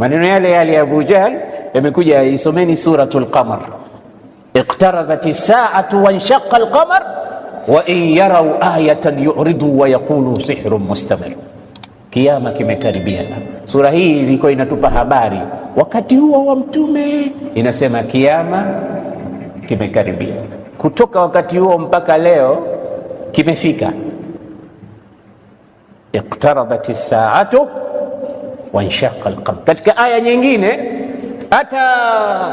Maneno yale yale ya Abu Jahl yamekuja, isomeni suratul Qamar, iqtarabati saatu wanshaqa alqamar wa in yarau ayatan yu'ridu wa yaqulu sihrun mustamir. Kiyama kimekaribia. Sura hii ilikuwa inatupa habari wakati huo wa mtume, inasema kiyama kimekaribia. Kutoka wakati huo mpaka leo kimefika. Iqtarabati saatu wanshaqa alqamar. Katika aya nyingine, ata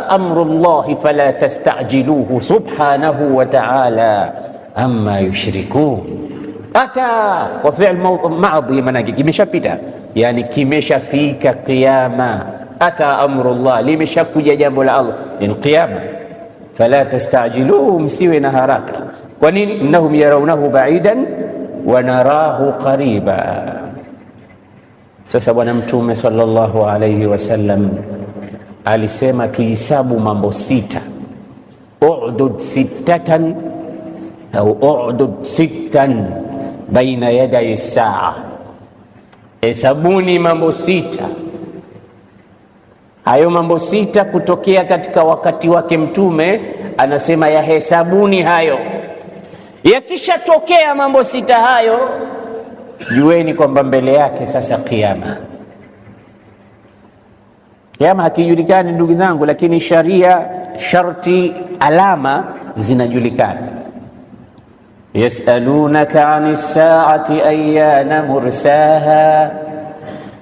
amrullahi fala tastajiluhu subhanahu wa ta'ala amma yushrikun. Ata wa fi'l madhi, manake kimeshapita, yani kimeshafika qiyama. Ata amrullah, limeshakuja jambo la Allah, yani qiyama. Fala tastajiluhu, msiwe na haraka. Kwa nini? Innahum yarawnahu ba'idan wa narahu qariba. Sasa Bwana Mtume sallallahu alayhi wasallam alisema tuhisabu mambo sita, udud sittatan au udud sittan baina yaday saa, hesabuni mambo sita. Hayo mambo sita kutokea katika wakati wake Mtume anasema ya hesabuni hayo. Yakishatokea mambo sita hayo, jueni kwamba mbele yake sasa kiyama. Kiyama hakijulikani ndugu zangu, lakini sharia, sharti, alama zinajulikana. Yasalunaka anis saati ayyana mursaha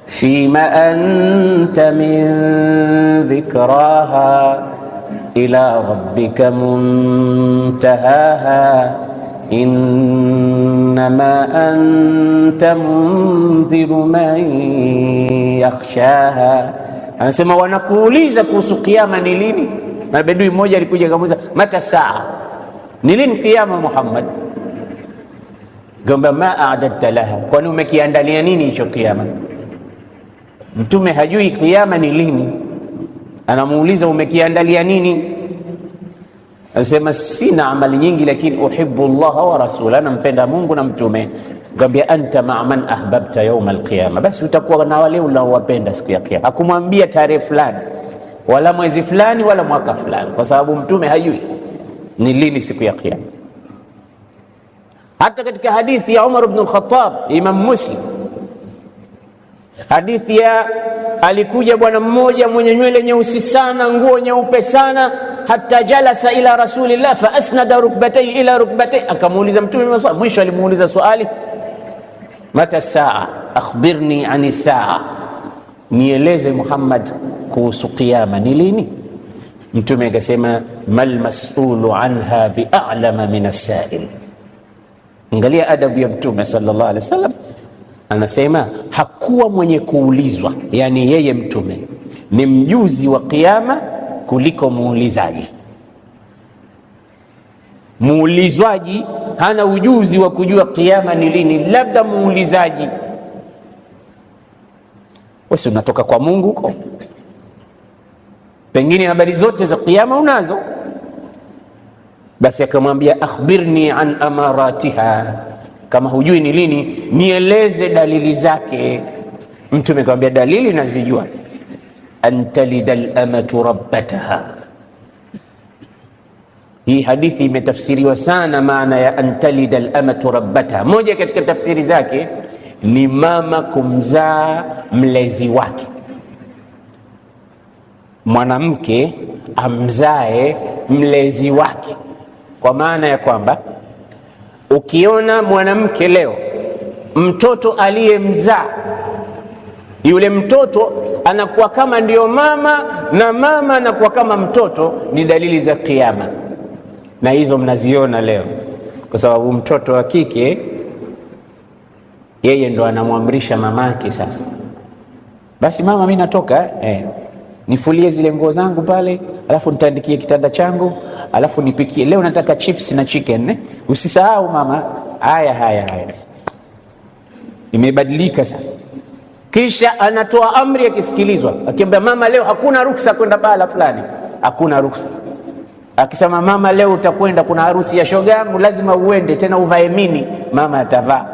fima anta min dhikraha ila rabbika muntahaha innama anta mundhiru man yakhshaha. Anasema wanakuuliza kuhusu kiyama ni lini. Na bedui mmoja alikuja akamuuliza mata saa, ni lini kiyama Muhammad? Gamba ma a'dadta laha, kwani umekiandalia nini hicho kiyama? Mtume hajui kiyama ni lini, anamuuliza umekiandalia nini? Anasema sina amali nyingi, lakini uhibbu Allah wa rasulahu, nampenda Mungu na mtume. Gambia anta ma'a man ahbabta yawm alqiyama, basi utakuwa na wale unaowapenda siku ya kiyama. Hakumwambia tarehe fulani wala mwezi fulani wala mwaka fulani, kwa sababu mtume hajui ni lini siku ya kiyama. Hata katika hadithi ya Umar ibn al-Khattab, Imam Muslim, hadithi ya alikuja bwana mmoja mwenye nywele nyeusi sana, nguo nyeupe sana, hata jalasa ila rasulillah fa asnada rukbatayhi ila rukbatayhi, akamuuliza mtume. Mwisho alimuuliza swali, mata saa akhbirni ani saa, nieleze Muhammad kuhusu kiyama ni lini? Mtume akasema mal mas'ulu anha bi'alama min as-sa'il. Angalia adabu ya Mtume sallallahu alaihi wasallam, anasema hakuwa mwenye kuulizwa, yani yeye Mtume ni mjuzi wa kiyama kuliko muulizaji. Muulizwaji hana ujuzi wa kujua kiyama ni lini, labda muulizaji. Wewe unatoka kwa Mungu huko, pengine habari zote za kiyama unazo. Basi akamwambia akhbirni an amaratiha, kama hujui ni lini nieleze dalili zake. Mtume akamwambia dalili nazijua, antalida al-amatu rabbataha. Hii hadithi imetafsiriwa sana, maana ya antalida al-amatu rabbataha. Moja katika tafsiri zake ni mama kumzaa mlezi wake, mwanamke amzae mlezi wake. Kwa maana ya kwamba ukiona mwanamke leo mtoto aliyemzaa, yule mtoto anakuwa kama ndio mama na mama anakuwa kama mtoto, ni dalili za kiyama. Na hizo mnaziona leo, kwa sababu mtoto wa kike yeye ndo anamwamrisha mamake. Sasa basi mama, mimi natoka nifulie zile nguo zangu pale, alafu nitaandikie kitanda changu, alafu nipikie leo, nataka chips na chicken, usisahau mama. Haya imebadilika sasa. Kisha anatoa amri akisikilizwa, akiambia mama leo hakuna ruksa kwenda pala fulani, hakuna ruksa. Akisema mama leo utakwenda, kuna harusi ya shoga yangu, lazima uende, tena uvae mini, mama atavaa.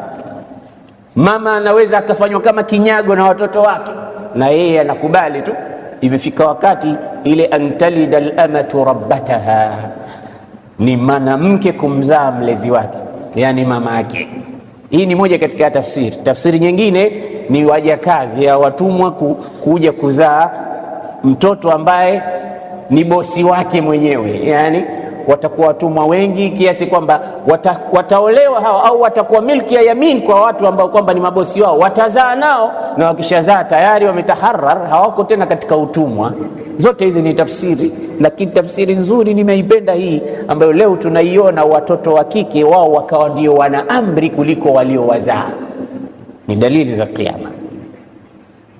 Mama anaweza akafanywa kama kinyago na watoto wake, na yeye anakubali tu. Imefika wakati ile antalida al-amatu rabbataha, ni mwanamke kumzaa mlezi wake, yani mama yake. Hii ni moja katika tafsiri. Tafsiri nyingine ni wajakazi ya watumwa kuja kuzaa mtoto ambaye ni bosi wake mwenyewe, yani watakuwa watumwa wengi kiasi kwamba wataolewa hao, au watakuwa milki ya yamin kwa watu ambao kwamba ni mabosi wao, watazaa nao, na wakishazaa tayari wametaharar, hawako tena katika utumwa. Zote hizi ni tafsiri, lakini tafsiri nzuri nimeipenda hii ambayo leo tunaiona, watoto wa kike wao wakawa ndio wana amri kuliko waliowazaa. Ni dalili za kiyama.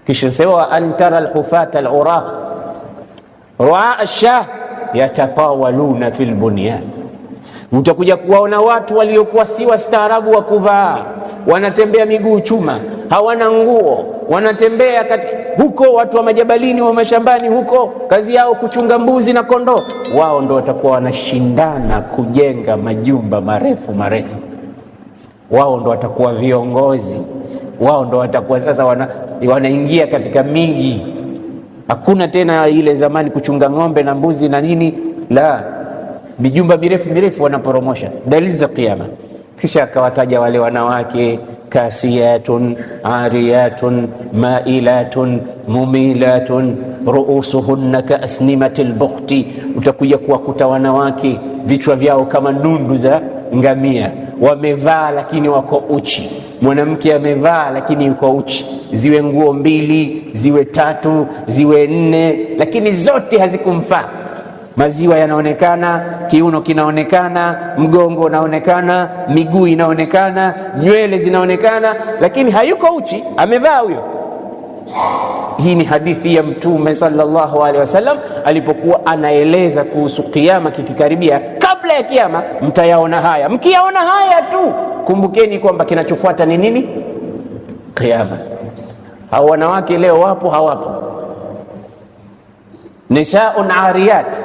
Kisha sewa antara alhufata alura ru'a ash-shah yatatawaluna fil bunyan, utakuja kuwaona watu waliokuwa si wastaarabu wa kuvaa, wanatembea miguu chuma, hawana nguo, wanatembea huko, watu wa majabalini wa mashambani huko, kazi yao kuchunga mbuzi na kondoo. Wao ndo watakuwa wanashindana kujenga majumba marefu marefu, wao ndo watakuwa viongozi, wao ndo watakuwa sasa wanaingia katika miji. Hakuna tena ile zamani kuchunga ng'ombe na mbuzi na nini, la, mijumba mirefu mirefu wanaporomosha. Dalili za kiyama. Kisha akawataja wale wanawake, kasiyatun ariyatun mailatun mumilatun ruusuhunna kaasnimatil bukhti. Utakuja kuwakuta wanawake vichwa vyao kama nundu za ngamia, wamevaa lakini wako uchi. Mwanamke amevaa lakini yuko uchi, ziwe nguo 2, ziwe 3, ziwe 4, lakini zote hazikumfaa. Maziwa yanaonekana, kiuno kinaonekana, mgongo unaonekana, miguu inaonekana, nywele zinaonekana, lakini hayuko uchi, amevaa huyo. Hii ni hadithi ya Mtume sallallahu alaihi wasallam alipokuwa anaeleza kuhusu kiyama kikikaribia. Kabla ya kiyama mtayaona haya, mkiyaona haya tu kumbukeni kwamba kinachofuata ni nini? Kiyama. Hao wanawake leo wapo hawapo? Nisaun ariyat,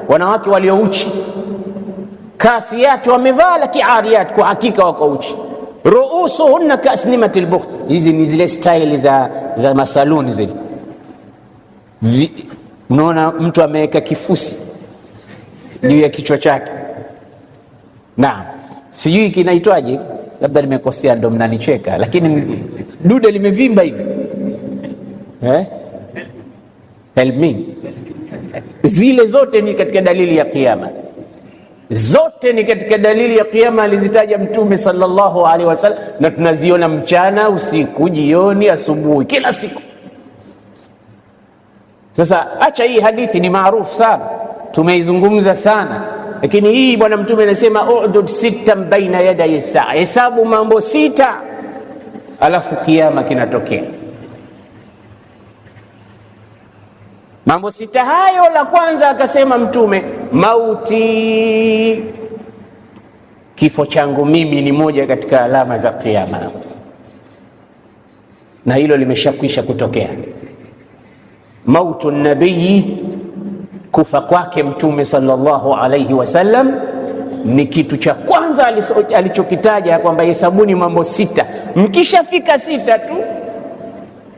wanawake waliouchi. Kasiyat, wamevaa lakini ariyat, kwa hakika wako uchi. Ruusuhunna kaasnimatil bukht, hizi ni zile style za masaluni zile. Unaona mtu ameweka kifusi juu ya kichwa chake. Naam, sijui kinaitwaje, labda nimekosea ndo mnanicheka, lakini dude limevimba hivi helmi. Zile zote ni katika dalili ya kiyama, zote ni katika dalili ya kiyama alizitaja Mtume sallallahu alaihi wasallam, na tunaziona mchana, usiku, jioni, asubuhi, kila siku. Sasa acha hii hadithi ni maarufu sana, tumeizungumza sana, lakini hii bwana Mtume anasema udud 6 baina yaday saa, hesabu mambo 6 alafu kiyama kinatokea. Mambo 6 hayo, la kwanza akasema Mtume, mauti, kifo changu mimi ni moja katika alama za kiyama, na hilo limeshakwisha kutokea. Mautu nabii, kufa kwake Mtume sallallahu alayhi wasallam, ni kitu cha kwanza alichokitaja kwamba hesabuni mambo 6, mkishafika 6 tu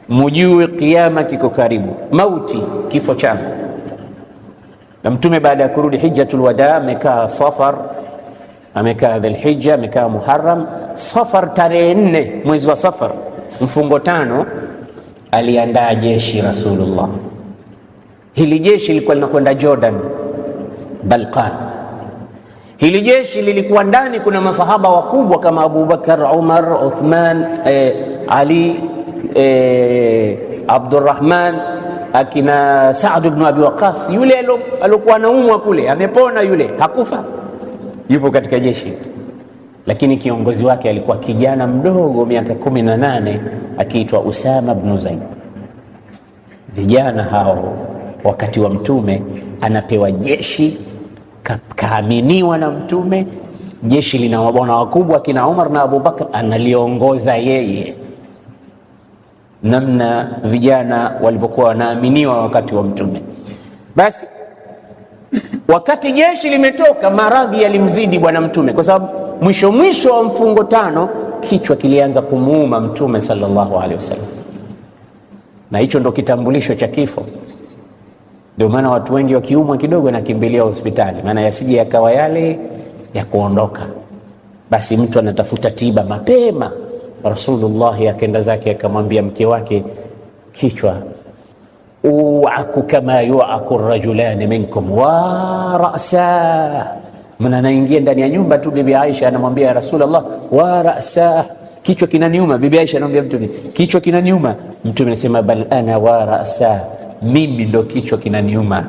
mujue kiyama kiko karibu. Mauti, kifo changu. Na Mtume baada ya kurudi hijjatul wada amekaa Safar, amekaa Dhulhijja, amekaa Muharram. Safar, tarehe 4 mwezi wa Safar, mfungo 5, aliandaa jeshi Rasulullah. Hili jeshi lilikuwa linakwenda Jordan, Balkan. Hili jeshi lilikuwa ndani kuna masahaba wakubwa kama Abu Bakar, Umar, Uthman, Ali, Abdurrahman, akina Saad ibn Abi Waqqas. Yule alikuwa anaumwa kule amepona, yule hakufa, yupo katika jeshi, lakini kiongozi wake alikuwa kijana mdogo miaka 18 akiitwa Usama ibn Zaid. Vijana hao wakati wa Mtume anapewa jeshi, kaaminiwa na Mtume, jeshi lina mabwana wakubwa kina Umar na Abu Bakar, analiongoza yeye. Namna vijana walivyokuwa wanaaminiwa wakati wa Mtume. Basi wakati jeshi limetoka, maradhi yalimzidi bwana Mtume, kwa sababu mwisho wa mfungo 5 kichwa kilianza kumuuma Mtume sallallahu alaihi wasallam. na hicho ndo kitambulisho cha kifo. Ndio maana watu wengi wakiumwa kidogo nakimbilia hospitali, maana yasije yakawa yale ya kuondoka. Basi mtu anatafuta tiba mapema. Rasulullah akaenda zake akamwambia mke wake, kichwa uaku kama yuaku rajulani minkum wa ra'sa. Maana anaingia ndani ya nyumba tu, bibi Aisha anamwambia Rasulullah, wa ra'sa, kichwa kinaniuma. Bibi Aisha anamwambia Mtume, kichwa kinaniuma. Mtume anasema bal ana wa ra'sa, mimi ndo kichwa kinaniuma.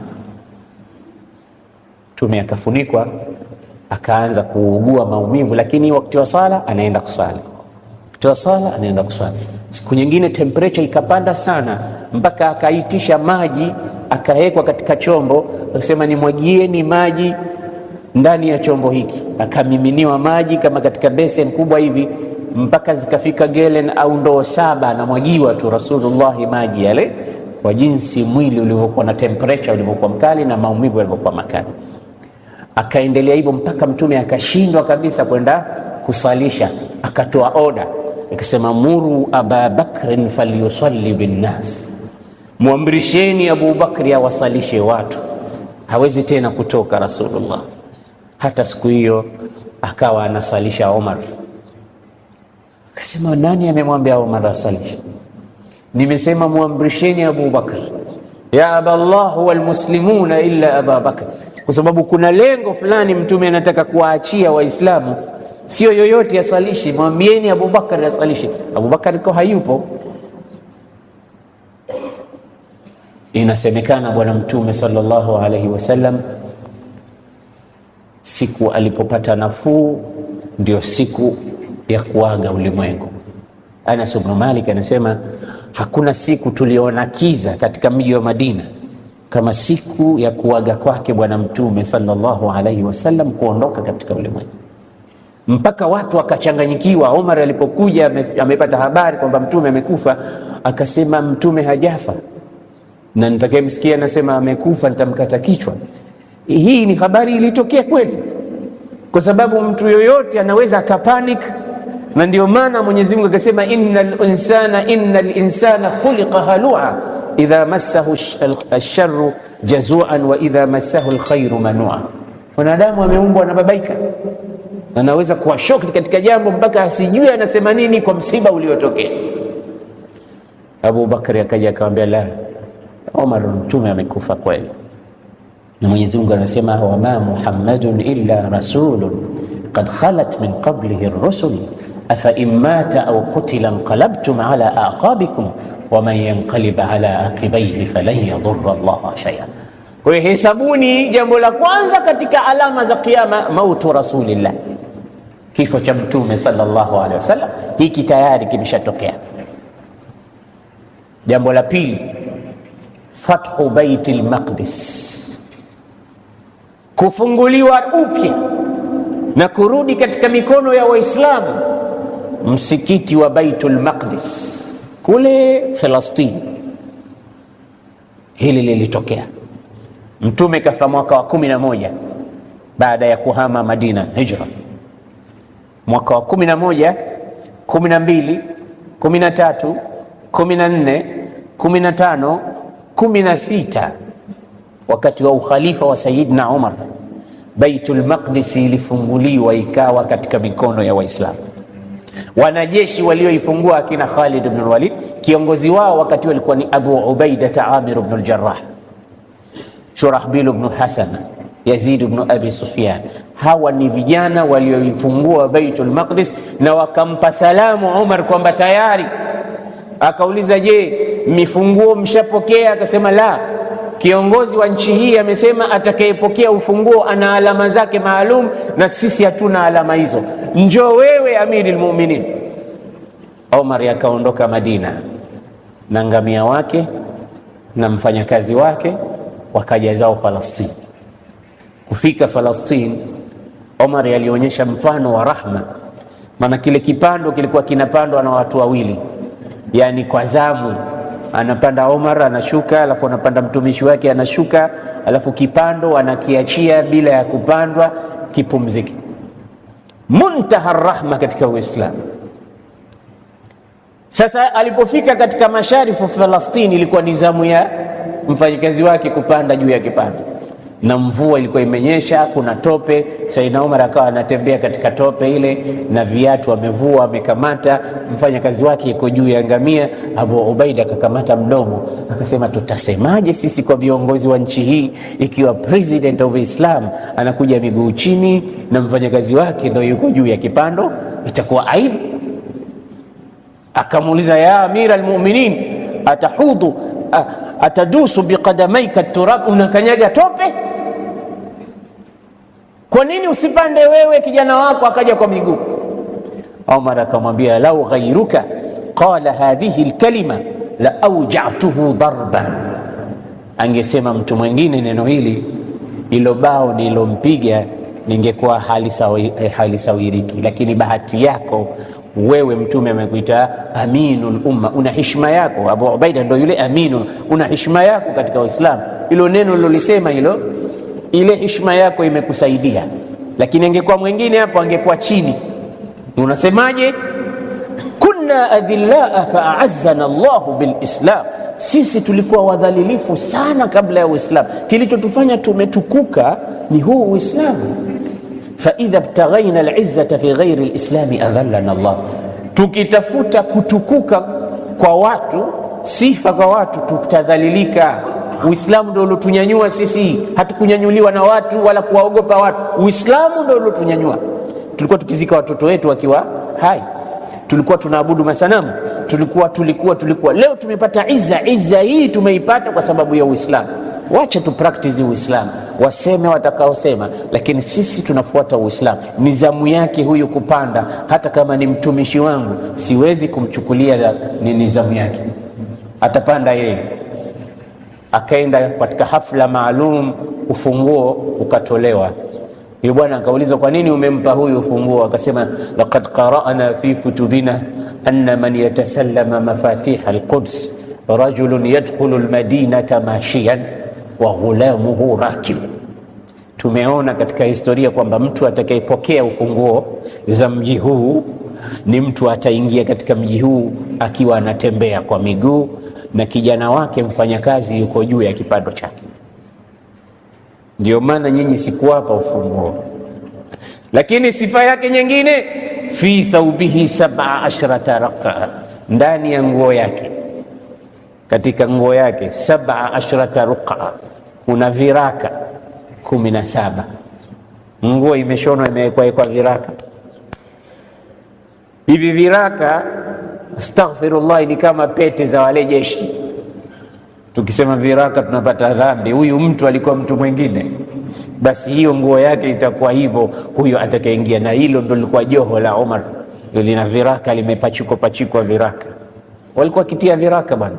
Mtume akafunikwa, akaanza kuugua maumivu, lakini wakati wa sala anaenda kusali, wakati wa sala anaenda kusali. Siku nyingine temperature ikapanda sana mpaka akaitisha maji, akawekwa katika chombo, akasema nimwagieni maji ndani ya chombo hiki. Akamiminiwa maji kama katika besen kubwa hivi, mpaka zikafika gelen au ndoo 7, anamwagiwa tu Rasulullah maji yale, kwa jinsi mwili ulivyokuwa na temperature ulivyokuwa mkali na maumivu yalivyokuwa makali. Akaendelea hivyo mpaka Mtume akashindwa kabisa kwenda kusalisha, akatoa oda, akasema muru Aba Bakrin falyusalli bin nas, muamrisheni Abu Bakri awasalishe watu. Hawezi tena kutoka Rasulullah. Hata siku hiyo akawa anasalisha Omar. Akasema nani amemwambia Omar asalishe? Nimesema muamrisheni Abu Bakr. Ya Aballah wal muslimuna illa Aba Bakr, kwa sababu kuna lengo fulani Mtume anataka kuwaachia Waislamu, sio yoyote asalishi. Mwambieni Abu Bakar asalishi. Abu Bakar kwa hayupo. Inasemekana bwana Mtume sallallahu alaihi wasallam siku alipopata nafuu ndio siku ya kuaga ulimwengu. Anas ibn Malik anasema hakuna siku tuliona kiza katika mji wa Madina kama siku ya kuaga kwake bwana Mtume sallallahu alaihi wasallam, kuondoka katika ulimwengu, mpaka watu wakachanganyikiwa. Omar alipokuja amepata habari kwamba Mtume amekufa, akasema Mtume hajafa, na nitakayemsikia anasema amekufa nitamkata kichwa. Hii ni habari ilitokea kweli, kwa sababu mtu yoyote anaweza akapanic, na ndio maana Mwenyezi Mungu akasema innal insana khuliqa halua idha massahu ash-sharru jazuan wa idha massahu al-khairu manua. Mwanadamu ameumbwa na babaika, anaweza kuwa shock katika jambo mpaka asijue anasema nini kwa msiba uliotokea. Abu Bakari akaja akamwambia, la Omar, Mtume amekufa kweli. Na Mwenyezi Mungu anasema wama Muhammadun illa rasulun qad khalat min qablihi ar-rusul afa immata aw qutila inqalabtum ala aqabikum waman yanqalib ala aqibaihi falan yadurra Allah shay'an. Kwa hiyo hesabuni, jambo la kwanza katika alama za kiyama mautu rasulillah, kifo cha Mtume sallallahu alaihi wasallam. Hiki tayari kimeshatokea. Jambo la pili, fathu Baitul Maqdis, kufunguliwa upya na kurudi katika mikono ya Waislamu msikiti wa Baitul Maqdis kule Palestina. Hili lilitokea. Mtume kafa mwaka wa 11 baada ya kuhama Madina hijra. Mwaka wa 11, 12, 13, 14, 15, 16, wakati wa ukhalifa wa Sayyidina Umar, Baitul Maqdis ilifunguliwa ikawa katika mikono ya Waislamu. Wanajeshi walioifungua akina Khalid ibn Walid, kiongozi wao wakati walikuwa ni Abu Ubaida Amir ibn al-Jarrah, Shurahbil ibn Hasan, Yazid ibn Abi Sufyan. Hawa ni vijana walioifungua Baitul Maqdis na wakampa salamu Umar kwamba tayari. Akauliza, je, mifunguo mshapokea? Akasema la, kiongozi wa nchi hii amesema atakayepokea ufunguo ana alama zake maalum na sisi hatuna alama hizo, njoo wewe Amirul Mu'minin. Umar akaondoka Madina na ngamia wake na mfanyakazi wake, wakaja zao Palestina. Kufika Palestina, Umar alionyesha mfano wa rahma, maana kile kipando kilikuwa kinapandwa na watu wawili, yani kwa zamu. Anapanda Umar anashuka, alafu anapanda mtumishi wake anashuka, alafu kipando anakiachia bila ya kupandwa kipumzike. Muntaha rahma katika Uislamu. Sasa alipofika katika masharifu Falastini, ilikuwa ni zamu ya mfanyikazi wake kupanda juu ya kipanda, na mvua ilikuwa imenyesha, kuna tope. Saidina Umar akawa anatembea katika tope ile na viatu amevua, amekamata. Mfanyakazi wake yuko juu ya ngamia. Abu Ubaida akakamata mdomo, akasema, tutasemaje sisi kwa viongozi wa nchi hii ikiwa president of Islam anakuja miguu chini na mfanyakazi wake ndio yuko juu ya kipando? Itakuwa aibu. Akamuuliza, ya amira almu'minin, atahudu atadusu biqadamaika turab, unakanyaga tope? Kwa nini usipande wewe kijana wako akaja kwa miguu? Umar akamwambia, lau ghayruka qala hadhihi alkalima la awja'tuhu darban, angesema mtu mwingine neno hili, ilo bao nilompiga ningekuwa hali sawiriki. Lakini bahati yako wewe, Mtume amekuita aminul umma, una heshima yako. Abu Ubaida ndio yule aminul, una heshima yako katika Uislamu. Ilo neno lilolisema hilo, ile heshima yako imekusaidia. Lakini angekuwa mwingine hapo angekuwa chini. Unasemaje? kunna adhillaa fa'azzana Allahu bilislam, sisi tulikuwa wadhalilifu sana kabla ya Uislamu, kilichotufanya tumetukuka ni huu Uislamu. فإذا ابتغينا العزة في غير الإسلام أذلنا الله, tukitafuta kutukuka kwa watu, sifa kwa watu, tutadhalilika. Uislamu ndio ulotunyanyua sisi, hatukunyanyuliwa na watu wala kuwaogopa watu. Uislamu ndio ulotunyanyua. Tulikuwa tukizika watoto wetu wakiwa hai, tulikuwa tunaabudu masanamu, tulikuwa. Leo tumepata izza hii tumeipata kwa sababu ya Uislamu. Wacha tu practice Uislamu, waseme watakaosema, lakini sisi tunafuata Uislamu. Nizamu yake huyu kupanda, hata kama ni mtumishi wangu siwezi kumchukulia ni nizamu yake, atapanda yeye. Akaenda katika hafla maalum, ufunguo ukatolewa. Yule bwana akaulizwa, kwa nini umempa huyu ufunguo? Akasema, laqad qara'na fi kutubina anna man yatasallama mafatih al-Quds rajulun yadkhulu al-madinata mashiyan wa ghulamuhu rakib. Tumeona katika historia kwamba mtu atakayepokea ufunguo za mji huu ni mtu ataingia katika mji huu akiwa anatembea kwa miguu na kijana wake mfanyakazi yuko juu ya kipando chake. Ndio maana nyinyi sikuwapa ufunguo. Lakini sifa yake nyingine, fi thawbihi 17 raqa, ndani ya nguo yake, katika nguo yake 17 ruqa, kuna viraka 17. Nguo imeshonwa imewekwa viraka. Hivi viraka, astaghfirullah, ni kama pete za wale jeshi. Tukisema viraka tunapata dhambi. Huyu mtu alikuwa mtu mwingine, basi hiyo nguo yake itakuwa hivyo, huyo atakayeingia. Na hilo ndo lilikuwa joho la Umar, lina viraka, limepachikwa viraka. Walikuwa kitia viraka bwana.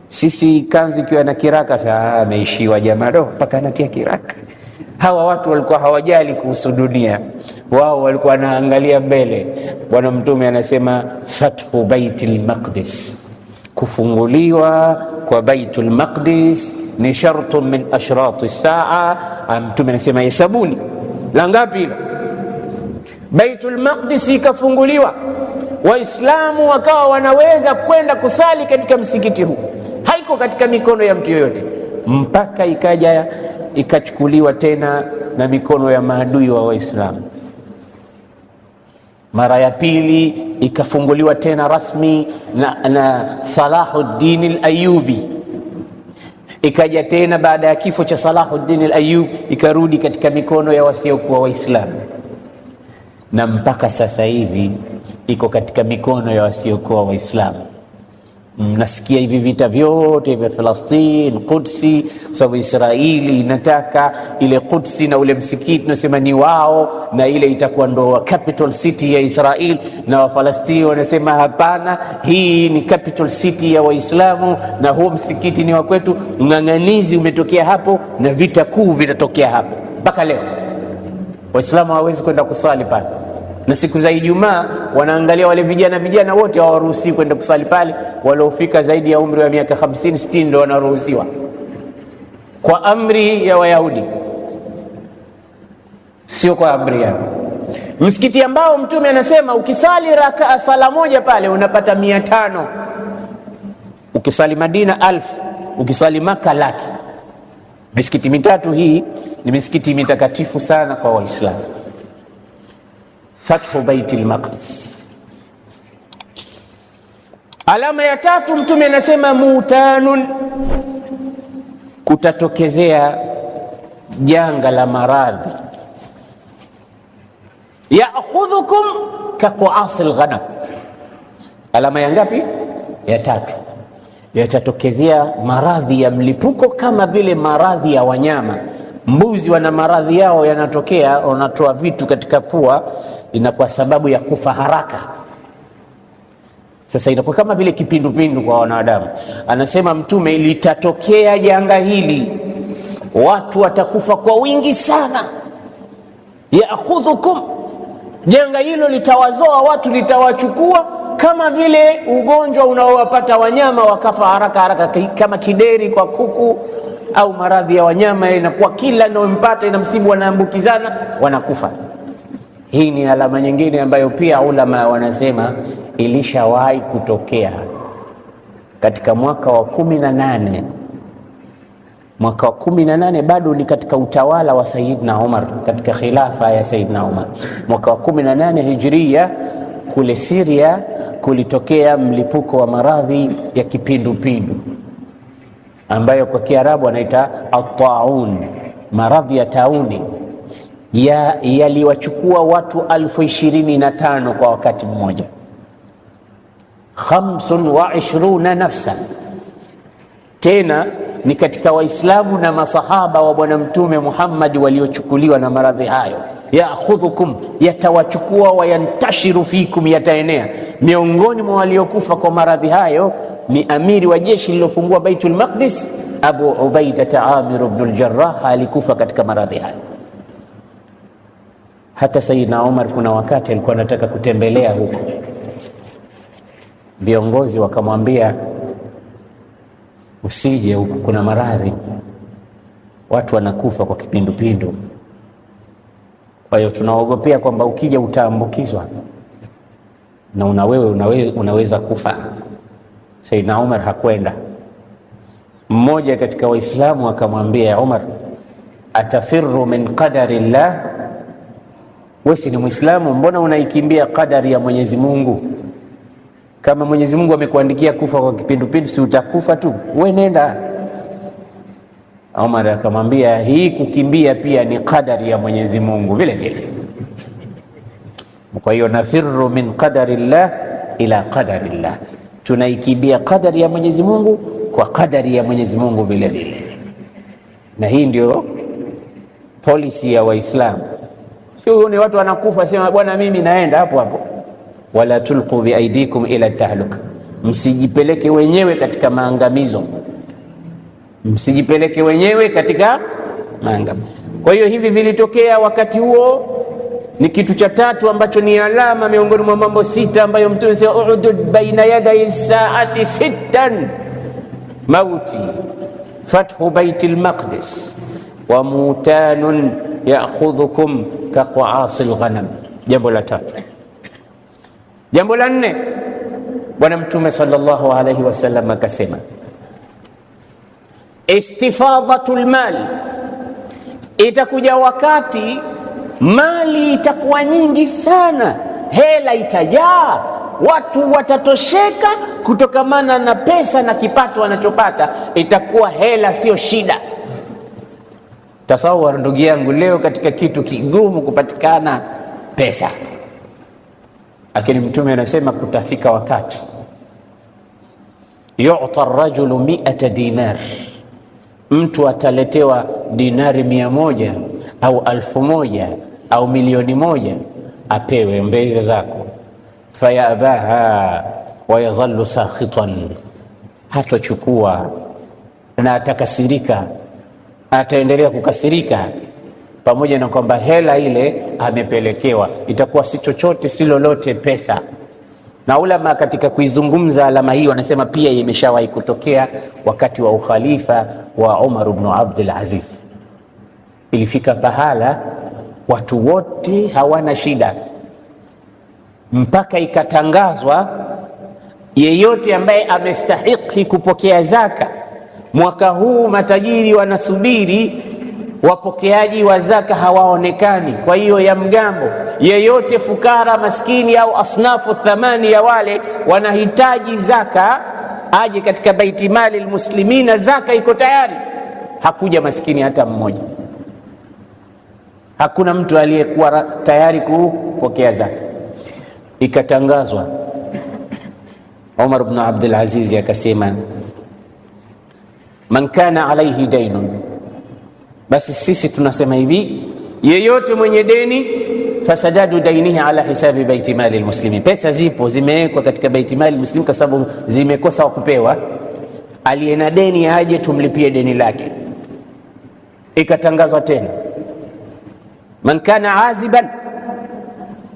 Sisi kanzu ikiwa na kiraka, saa ameishiwa jamaa, mpaka anatia kiraka. Hawa watu walikuwa hawajali kuhusu dunia, wao walikuwa wanaangalia mbele. Bwana Mtume anasema, fathu Baitul Maqdis, kufunguliwa kwa Baitul Maqdis ni shartu min ashrati saa. Mtume anasema, hesabuni la ngapi hilo? Baitul Maqdis ikafunguliwa, Waislamu wakawa wanaweza kwenda kusali katika msikiti huu. Haiko katika mikono ya mtu yoyote, mpaka ikaja ikachukuliwa tena na mikono ya maadui wa Waislamu. Mara ya pili ikafunguliwa tena rasmi na Salahuddin al-Ayyubi. Ikaja tena baada ya kifo cha Salahuddin al-Ayyubi, ikarudi katika mikono ya wasiokuwa Waislamu, na mpaka sasa hivi iko katika mikono ya wasiokuwa Waislamu. Mnasikia hivi vita vyote vya Palestina, Qudsi, kwa sababu Israeli inataka ile Qudsi na ule msikiti nasema ni wao, na ile itakuwa ndo capital city ya Israeli, na Wafalastini wanasema hapana, hii ni capital city ya Waislamu na huo msikiti ni wa kwetu. Ng'ang'anizi umetokea hapo na vita kuu vitatokea hapo. Mpaka leo Waislamu hawawezi kwenda kusali pale, na siku za Ijumaa wanaangalia wale vijana wote hawaruhusi kwenda kusali pale. Waliofika zaidi ya umri wa miaka 50 60 ndio wanaruhusiwa kwa amri ya Wayahudi, sio kwa amri yao. msikiti ambao Mtume anasema ukisali sala moja pale unapata 500, ukisali Madina 1000, ukisali Maka laki. Misikiti mitatu hii ni misikiti mitakatifu sana kwa Waislamu. Fathu Baitul Maqdis. Alama ya tatu, Mtume anasema mutanun, kutatokezea janga la maradhi. Ya'khudhukum kaqu'asil ghanam. Alama ya ngapi? Ya tatu. Yatatokezea maradhi ya mlipuko kama vile maradhi ya wanyama. Mbuzi wana maradhi yao yanatokea, wanatoa vitu katika pua, inakuwa sababu ya kufa haraka. Sasa inakuwa kama vile kipindupindu kwa wanadamu. Anasema Mtume, litatokea janga hili, watu watakufa kwa wingi sana. Ya'khudhukum, janga hilo litawazoa watu, litawachukua kama vile ugonjwa unaowapata wanyama wakafa haraka haraka, kama kideri kwa kuku au maradhi ya wanyama, inakuwa kila inayompata inamsibu, wanaambukizana, wanakufa. Hii ni alama nyingine ambayo pia ulama wanasema ilishawahi kutokea katika mwaka wa 18. Mwaka wa 18 bado ni katika utawala wa Sayyidina Umar, katika khilafa ya Sayyidina Umar. Mwaka wa 18 Hijria, kule Syria kulitokea mlipuko wa maradhi ya kipindupindu ambayo kwa Kiarabu anaita at-taun, maradhi ya tauni. Yaliwachukua watu 25,000 kwa wakati mmoja, 25 nafsan. Tena ni katika Waislamu na masahaba wa Bwana Mtume Muhammad waliochukuliwa na maradhi hayo. Ya'khudhukum, yatawachukua, wayantashiru fikum, yataenea. Miongoni mwa waliokufa kwa maradhi hayo ni amiri wa jeshi lilofungua Baitul Maqdis, Abu Ubaida Amir ibn al-Jarrah, alikufa katika maradhi hayo. Hata Sayyidina Umar kuna wakati alikuwa anataka kutembelea huko, viongozi wakamwambia usije huko, kuna maradhi, watu wanakufa kwa kipindupindu, kwa hiyo tunaogopea kwamba ukija utaambukizwa na unaweza kufa. Sayyidina Umar hakwenda. Mmoja katika Waislamu akamwambia Umar, atafirru min qadari llah, wewe si ni Muislamu, mbona unaikimbia qadari ya Mwenyezi Mungu? Kama Mwenyezi Mungu amekuandikia kufa kwa kipindupindu, si utakufa tu, wewe nenda. Umar akamwambia, hii kukimbia pia ni qadari ya Mwenyezi Mungu vile vile. Kwa hiyo nafirru min qadari llah ila qadari llah, tunaikimbia qadari ya Mwenyezi Mungu kwa qadari ya Mwenyezi Mungu vile vile. Na hii ndio policy ya Waislamu. Sio ni watu wanakufa sema bwana mimi naenda hapo hapo. Wala tulqu biaidikum ila tahluka, msijipeleke wenyewe katika maangamizo, msijipeleke wenyewe katika maangamizo. Kwa hiyo hivi vilitokea wakati huo. Ni kitu cha tatu ambacho ni alama miongoni mwa mambo 6 ambayo Mtume anasema udud baina yaday saati 6: mauti, fathu Baitul Maqdis, wa mutanun ya'khudhukum kaqa'asil ghanam. Jambo la 3. Jambo la 4, Bwana Mtume sallallahu alayhi wasallam akasema istifadhatul mal, itakuja wakati mali itakuwa nyingi sana, hela itajaa, watu watatosheka kutokamana na pesa na kipato wanachopata, itakuwa hela sio shida. Tasawwar ndugu yangu, leo katika kitu kigumu kupatikana pesa, lakini Mtume anasema kutafika wakati yu'ta ar-rajulu 100 dinar, mtu ataletewa dinari 100 au 1000 au milioni 1, apewe mbeze zako. Fayabaha wa yazallu sakhitan, hatochukua na atakasirika, ataendelea kukasirika, pamoja na kwamba hela ile amepelekewa itakuwa si chochote si lolote pesa. Na ulama katika kuizungumza alama hii wanasema pia imeshawahi kutokea wakati wa ukhalifa wa Umar ibn Abdul Aziz. Ilifika pahala watu wote hawana shida, mpaka ikatangazwa yeyote ambaye amestahiki kupokea zaka mwaka huu, matajiri wanasubiri, wapokeaji wa zaka hawaonekani. Kwa hiyo ya mgambo, yeyote fukara, maskini au asnafu thamani ya wale wanahitaji zaka, aje katika baiti mali almuslimina, zaka iko tayari. Hakuja maskini hata mmoja, hakuna mtu aliyekuwa tayari kupokea zaka. Ikatangazwa, Umar ibn Abdul Aziz akasema, man kana alayhi daynun, basi sisi tunasema hivi, yeyote mwenye deni, fasadadu dainihi ala hisabi baiti mali almuslimin, pesa zipo zimewekwa katika baiti mali almuslimin kwa sababu zimekosa kupewa, aliye na deni aje tumlipie deni lake. Ikatangazwa tena, man kana aziban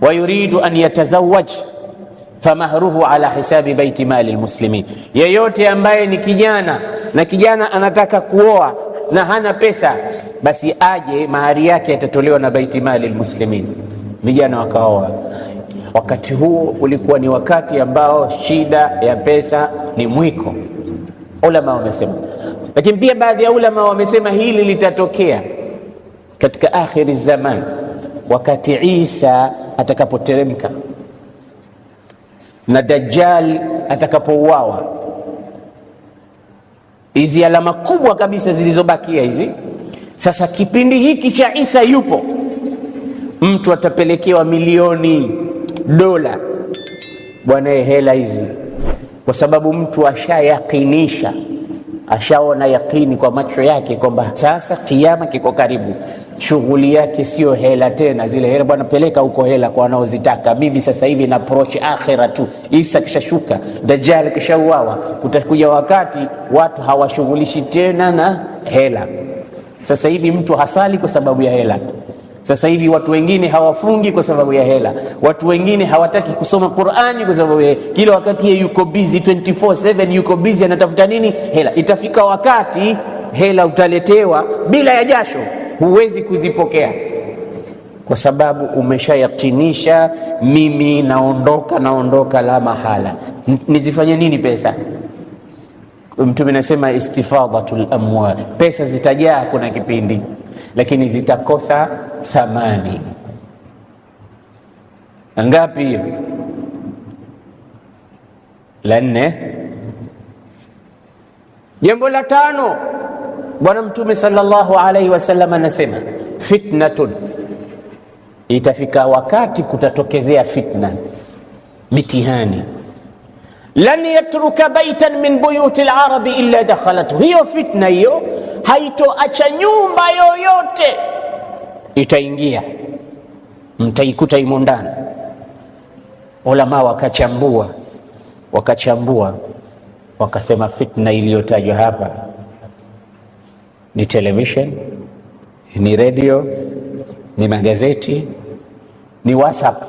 wa yuridu an yatazawwaj famahruhu ala hisabi baiti mali almuslimin, yeyote ambaye ni kijana na kijana anataka kuoa na hana pesa, basi aje, mahari yake yatatolewa na baiti mali almuslimin. Vijana wakaoa. Wakati huo ulikuwa ni wakati ambao shida ya pesa ni mwiko, ulama wamesema. Lakini pia baadhi ya ulama wamesema hili litatokea katika akhiri zaman, wakati Isa atakapoteremka na Dajjal atakapouawa. Hizi alama kubwa kabisa zilizobakia hizi. Sasa kipindi hiki cha Isa yupo, mtu atapelekewa milioni dola, bwana, hela hizi, kwa sababu mtu ashayakinisha, ashaona yakini kwa macho yake kwamba sasa kiyama kiko karibu. Shughuli yake sio hela tena, zile hela bwana, peleka huko hela kwa wanaozitaka. Mimi sasa hivi na approach akhira tu. Isa kishashuka, Dajjal kishauawa, kutakuja wakati watu hawashughulishi tena na hela. Sasa hivi mtu hasali kwa sababu ya hela. Sasa hivi watu wengine hawafungi kwa sababu ya hela. Watu wengine hawataki kusoma Qur'ani kwa sababu ya kila wakati yeye yuko busy 24/7, yuko busy anatafuta nini? Hela. Itafika wakati hela utaletewa bila ya jasho, huwezi kuzipokea kwa sababu umeshayakinisha, mimi naondoka la mahala, nizifanye nini pesa? Mtume anasema istifadatul amwal, pesa zitajaa kuna kipindi, lakini zitakosa thamani. Ngapi hiyo? La nne. Jambo la tano, Bwana Mtume sallallahu alaihi wasallam anasema fitnatun, itafika wakati kutatokezea fitna, mitihani. Lan yatruka baitan min buyuti al-arabi illa dakhalatu, hiyo fitna hiyo haitoacha nyumba yoyote, itaingia, mtaikuta imo ndani. Ulama wakachambua wakasema fitna iliyotajwa hapa ni television, ni radio, ni magazeti, ni WhatsApp.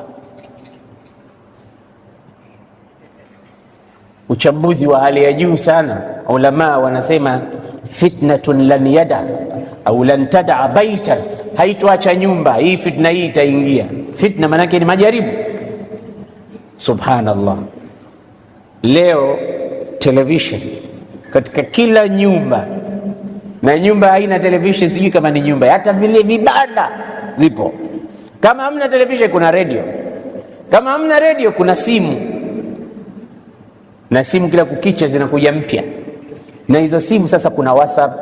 Uchambuzi wa hali ya juu sana. Ulama wanasema fitnatun lan yada au lan tada baitan, haitoacha nyumba hii. Fitna hii itaingia. Fitna manake ni majaribu. Subhanallah, leo television katika kila nyumba, na nyumba haina television sijui kama ni nyumba. Hata vile vibanda zipo. Kama hamna television kuna radio, kama hamna radio kuna simu, na simu kila kukicha zinakuja mpya, na hizo simu sasa kuna WhatsApp,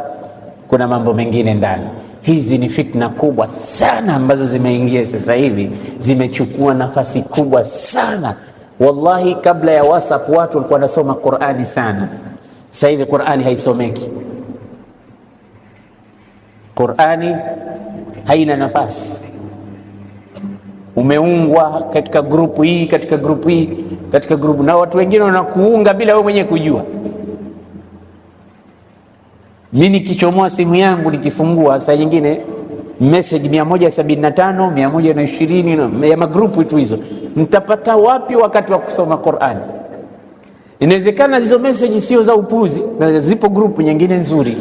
kuna mambo mengine ndani. Hizi ni fitna kubwa sana ambazo zimeingia sasa hivi, zimechukua nafasi kubwa sana. Wallahi, kabla ya WhatsApp watu walikuwa wanasoma Qur'ani sana. Sasa hivi Qur'ani haisomeki, Qur'ani haina nafasi. Umeungwa katika grupu hii, katika grupu hii, katika grupu, na watu wengine wanakuunga bila wewe mwenyewe kujua. Mimi nikichomoa simu yangu nikifungua, saa nyingine message 175, 120 ya magrupu tu hizo, nitapata wapi wakati wa kusoma Qur'an? Inawezekana hizo message sio za upuzi, na zipo grupu nyingine nzuri,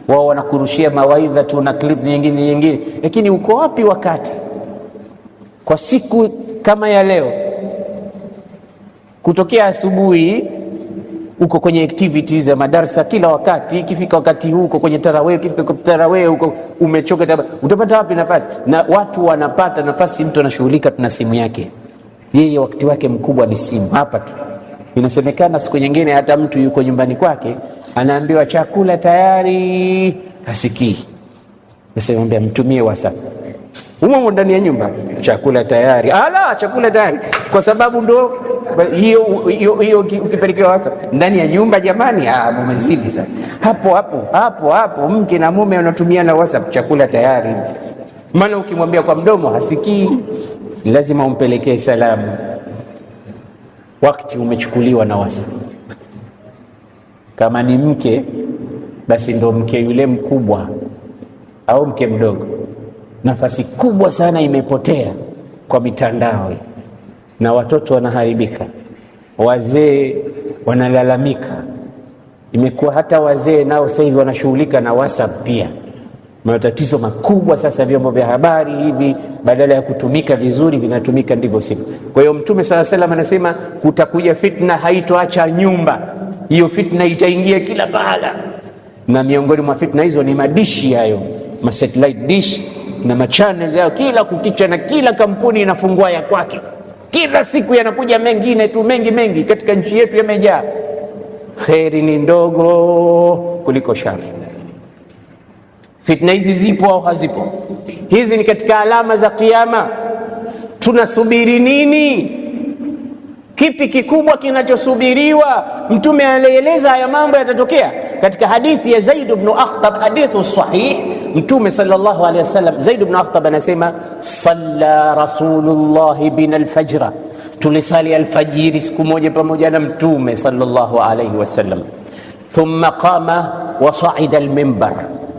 Wao wanakurushia mawaidha tu na clips nyingine, lakini uko wapi wakati kwa siku kama ya leo, kutokea asubuhi uko kwenye activities za madarasa kila wakati, ikifika wakati huu uko kwenye tarawih, ikifika kwa tarawih uko umechoka, utapata wapi nafasi? Na watu wanapata nafasi, mtu anashughulika na simu yake, yeye wakati wake mkubwa ni simu. Hapa tu inasemekana siku nyingine hata mtu yuko nyumbani kwake anaambiwa chakula tayari, hasikii. Nasema mtumie WhatsApp humo ndani ya nyumba, chakula tayari, chakula tayari, kwa sababu ndo hiyo ukipelekewa WhatsApp ndani ya nyumba, jamani, mumezidi sana. Hapo mke na mume wanatumia na WhatsApp, chakula tayari. Maana ukimwambia kwa mdomo hasikii, lazima umpelekee salamu. Wakati umechukuliwa na WhatsApp. Kama ni mke, basi ndo mke yule mkubwa au mke mdogo, nafasi kubwa sana imepotea kwa mitandao, na watoto wanaharibika, wazee wanalalamika. Imekuwa hata wazee nao sasa hivi wanashughulika na WhatsApp pia. Matatizo makubwa sasa, vyombo vya habari hivi badala ya kutumika vizuri vinatumika ndivyo sivyo. Kwa hiyo Mtume sallallahu alaihi wasallam anasema kutakuja fitna, haitoacha nyumba. Hiyo fitna itaingia kila pahala, na miongoni mwa fitna hizo ni madishi hayo, ma satellite dish na ma channel yao, kila kukicha na kila kampuni inafungua ya kwake. Kila siku yanakuja mengine tu, mengi katika nchi yetu yamejaa. Kheri ni ndogo kuliko shari. Fitna hizi zipo au hazipo? Hizi ni katika alama za kiyama. Tunasubiri nini? Kipi kikubwa kinachosubiriwa? Mtume alieleza haya mambo yatatokea katika hadithi ya Zaid ibn Akhtab, hadithu sahih. Mtume sallallahu alaihi wasallam, Zaid ibn Akhtab anasema, salla Rasulullah bina alfajra, tulisali alfajiri siku moja pamoja na Mtume sallallahu alaihi wasallam. Thumma qama wa sa'ida almimbar,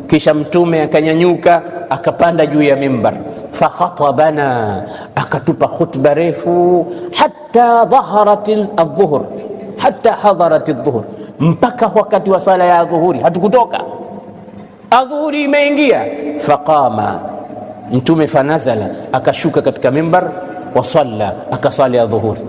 kisha Mtume akanyanyuka akapanda juu ya mimbar. Fakhatabana, akatupa khutba refu, hatta dhaharat adh-dhuhr, hatta hadarat adh-dhuhr, mpaka wakati wa sala ya dhuhuri hatukutoka, adhuhuri imeingia. Faqama Mtume, fanazala, akashuka katika mimbar, wasalla, akasali adhuhuri.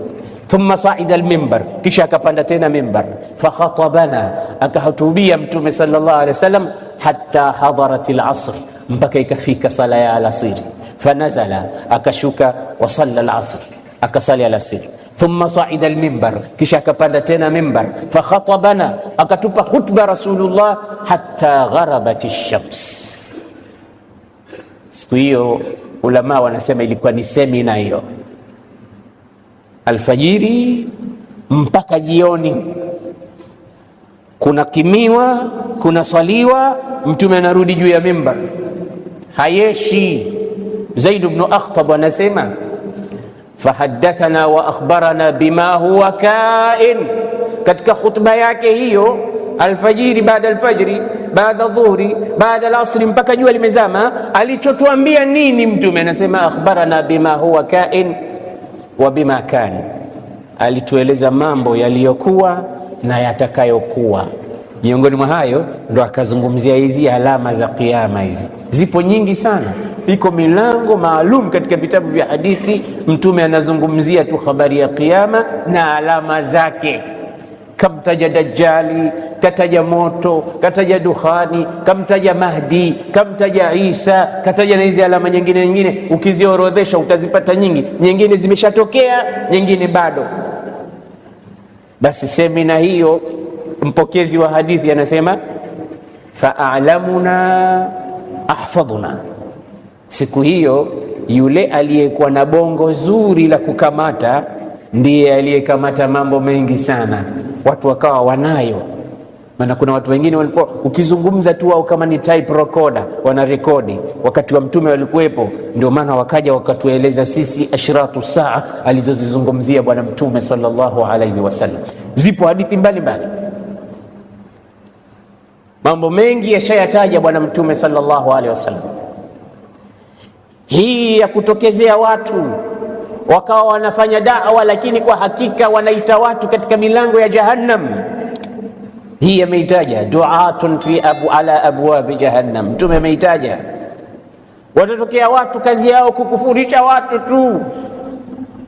Thumma sa'ida al-mimbar, kisha akapanda tena mimbar. Fakhatabana, akahutubia Mtume sallallahu alaihi wasallam, hatta hadarat al-asr, mpaka ikafika sala ya alasiri. Fanazala, akashuka, wasalla al-asr, akasali alasiri. Thumma sa'ida al-mimbar, kisha akapanda tena mimbar. Fakhatabana, akatupa khutba Rasulullah, hatta gharabat ash-shams. Siku hiyo ulama wanasema ilikuwa ni semina hiyo, alfajiri mpaka jioni, kuna kimiwa, kuna swaliwa, Mtume anarudi juu ya mimbar, hayeshi. Zaid ibn Akhtab anasema, fahaddathana wa akhbarana bima huwa kain. Katika khutba yake hiyo alfajiri, baada alfajiri, baada dhuhuri, baada alasri, mpaka jua limezama, alichotuambia nini Mtume? Anasema, akhbarana bima huwa kain wa bima kan, alitueleza mambo yaliyokuwa na yatakayokuwa. Miongoni mwa hayo ndo akazungumzia hizi alama za kiyama. Hizi zipo nyingi sana, iko milango maalum katika vitabu vya hadithi. Mtume anazungumzia tu habari ya kiyama na alama zake. Kamtaja Dajjali, kataja moto, kataja dukhani, kamtaja Mahdi, kamtaja Isa, kataja na hizi alama nyingine. Ukiziorodhesha utazipata nyingi, nyingine zimeshatokea, nyingine bado. Basi semina hiyo, mpokezi wa hadithi anasema, fa'alamuna ahfadhuna. Siku hiyo yule aliyekuwa na bongo zuri la kukamata ndiye aliyekamata mambo mengi sana, watu wakawa wanayo. Maana kuna watu wengine walikuwa ukizungumza tu au kama ni type recorder wanarekodi. Wakati wa Mtume walikuwepo, ndio maana wakaja wakatueleza sisi ashratu saa alizozizungumzia Bwana Mtume sallallahu alaihi wasallam. Zipo hadithi mbalimbali, mambo mengi yashayataja Bwana Mtume sallallahu alaihi wasallam. Hii ya kutokezea watu wakawa wanafanya da'wa, lakini kwa hakika wanaita watu katika milango ya Jahannam. Hii ameitaja du'atun fi ala abwabi jahannam. Mtume ameitaja watatokea watu kazi yao kukufurisha watu tu,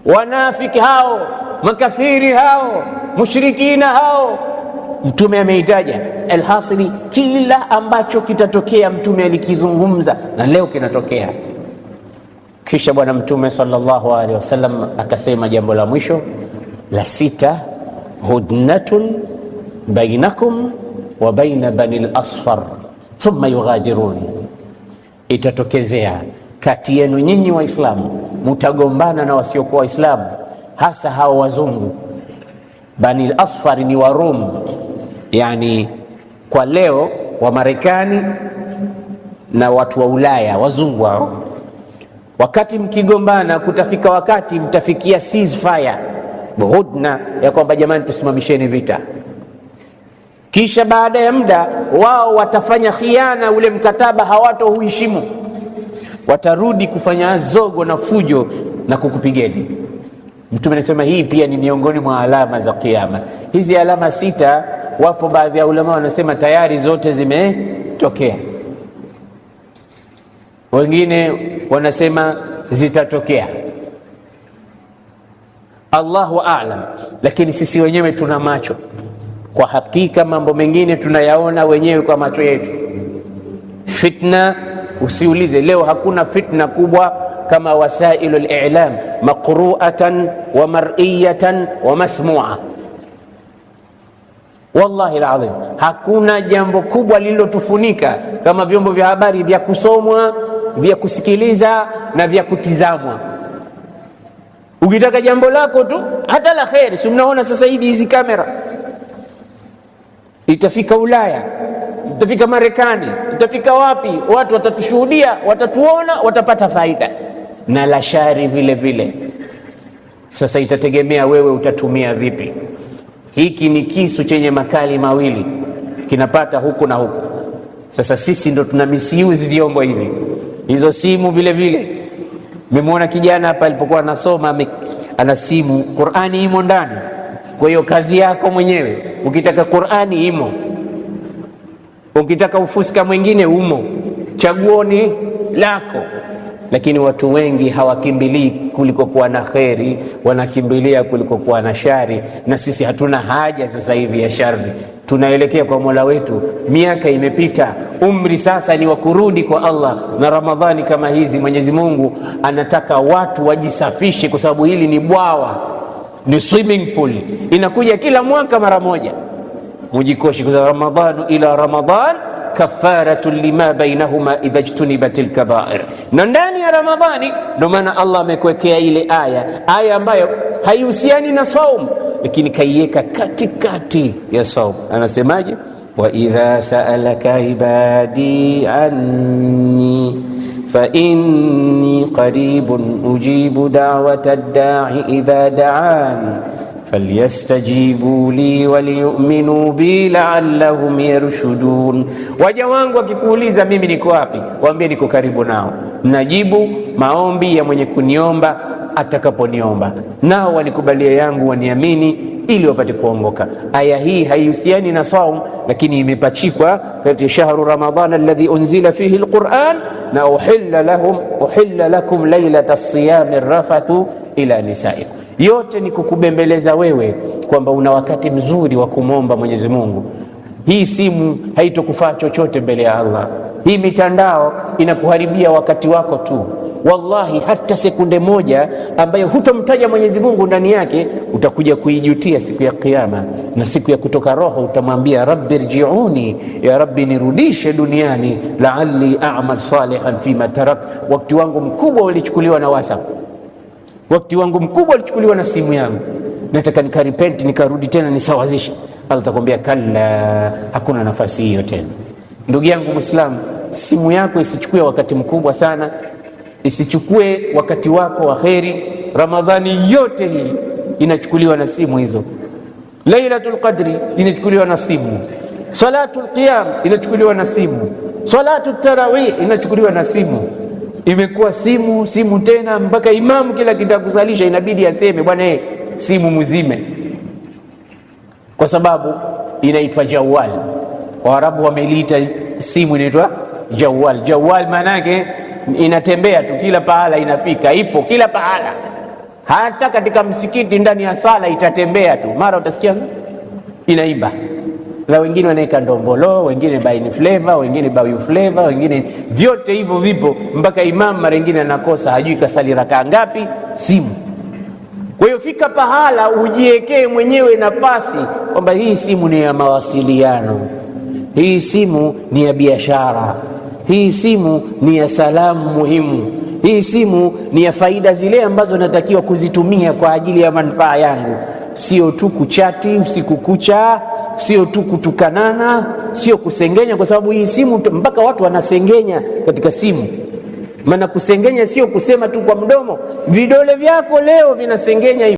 wanafiki hao, makafiri hao, mushrikina hao. Mtume ameitaja. Alhasili, kila ambacho kitatokea Mtume alikizungumza na leo kinatokea. Kisha Bwana Mtume sallallahu alaihi wasallam akasema jambo la mwisho la sita, hudnatun bainakum wa baina bani al-asfar thumma yughadirun. Itatokezea kati yenu nyinyi Waislamu, mutagombana na wasiokuwa Waislamu, hasa hao wazungu. Bani al-asfar ni Warum, yani kwa leo wa Marekani na watu wa Ulaya, wazungu hao. Wakati mkigombana, kutafika wakati mtafikia ceasefire, hudna, ya kwamba jamani tusimamisheni vita. Kisha baada ya muda wao watafanya khiana, ule mkataba hawatohuheshimu, watarudi kufanya zogo na fujo na kukupigeni. Mtume anasema hii pia ni miongoni mwa alama za kiyama. Hizi alama sita, wapo baadhi ya ulama wanasema tayari zote zimetokea, wengine wanasema zitatokea. Allahu a'lam, lakini sisi wenyewe tuna macho. Kwa hakika mambo mengine tunayaona wenyewe kwa macho yetu. Fitna, usiulize leo, hakuna fitna kubwa kama wasailul i'lam, maqru'atan wa mar'iyatan wa masmu'a. Wallahi alazim, hakuna jambo kubwa lililotufunika kama vyombo vya habari vya kusomwa, vya kusikiliza na vya kutizamwa. Ukitaka jambo lako tu hata la kheri, si mnaona sasa hivi hizi kamera, itafika Ulaya, itafika Marekani, itafika wapi, watu watatushuhudia, watatuona, watapata faida, na la shari vile vile. Sasa itategemea wewe utatumia vipi. Hiki ni kisu chenye makali mawili, kinapata huku na huku. Sasa sisi ndo tuna misuse vyombo hivi. Hizo simu vile vile, nimemwona kijana hapa alipokuwa anasoma, ana simu, Qur'ani imo ndani. Kwa hiyo kazi yako mwenyewe, ukitaka Qur'ani imo, ukitaka ufuska mwingine umo, chaguoni lako. Lakini watu wengi hawakimbilii kuliko kuwa na kheri, wanakimbilia kuliko kuwa na shari. Na sisi hatuna haja sasa hivi ya shari, tunaelekea kwa Mola wetu. Miaka imepita, umri sasa ni wa kurudi kwa Allah. Na Ramadhani kama hizi, Mwenyezi Mungu anataka watu wajisafishe, kwa sababu hili ni bwawa, ni swimming pool, inakuja kila mwaka mara moja. Mujikoshi kwa Ramadhanu ila Ramadhan kafaratu lima bainahuma idha ijtunibatil kabair. Na ndani ya Ramadhani ndio maana Allah amekuwekea ile aya ambayo haihusiani na saum, lakini kaiweka katikati ya saum. Anasemaje? wa idha sa'alaka ibadi anni fa inni qaribun ujibu da'wata ad-da'i idha da'an falyastajibu li waliyu'minu bi la'allahum yarshudun. Waja wangu wakikuuliza mimi niko wapi, waambie niko karibu nao, najibu maombi ya mwenye kuniomba atakaponiomba, nao wanikubalia yangu, waniamini ili wapate kuongoka. Aya hii haihusiani na saum, lakini imepachikwa katika shahru Ramadhan alladhi unzila fihi alquran, na uhilla lakum laylata as-siyam ar-rafathu ila nisaikum. Yote ni kukubembeleza wewe kwamba una wakati mzuri wa kumwomba Mwenyezi Mungu. Hii simu haitokufaa chochote mbele ya Allah. Hii mitandao inakuharibia wakati wako tu. Wallahi, hata sekunde moja ambayo hutomtaja Mwenyezi Mungu ndani yake, utakuja kuijutia siku ya Kiyama. Na siku ya kutoka roho utamwambia Rabbi irji'uni, ya Rabbi nirudishe duniani, la'alli a'mal salihan fima tarak. Wakati wangu mkubwa ulichukuliwa na WhatsApp, wakati wangu mkubwa ulichukuliwa na simu yangu, nataka nikarepent, nikarudi tena nisawazishe. Allah atakwambia kalla, hakuna nafasi hiyo tena. Ndugu yangu Muislamu, simu yako isichukue wakati mkubwa sana, isichukue wakati wako wa kheri. Ramadhani yote hii inachukuliwa na simu hizo. Lailatul Qadri inachukuliwa na simu, Salatul Qiyam inachukuliwa na simu, Salatut Tarawih inachukuliwa na simu. Imekuwa simu tena, mpaka imamu kila kitakusalisha inabidi aseme bwana simu mzime, kwa sababu inaitwa jawal. Waarabu wameliita simu inaitwa jawal. Jawal maana yake inatembea tu kila pahala, inafika, ipo kila pahala, hata katika msikiti ndani ya sala itatembea tu, mara utasikia inaimba. Na wengine wanaweka ndombolo, wengine baini flavor, wengine bayu flavor, wengine vyote hivyo vipo, mpaka imam mara nyingine anakosa, hajui kasali rakaa ngapi, simu. Kwa hiyo fika pahala ujiwekee mwenyewe nafasi kwamba hii simu ni ya mawasiliano, hii simu ni ya biashara, hii simu ni ya salamu muhimu, hii simu ni ya faida zile ambazo natakiwa kuzitumia kwa ajili ya manufaa yangu, sio tu kuchati usiku kucha, sio tu kutukanana, sio kusengenya, kwa sababu hii simu mpaka watu wanasengenya katika simu. Maana kusengenya sio kusema tu kwa mdomo, vidole vyako leo vinasengenya hivi.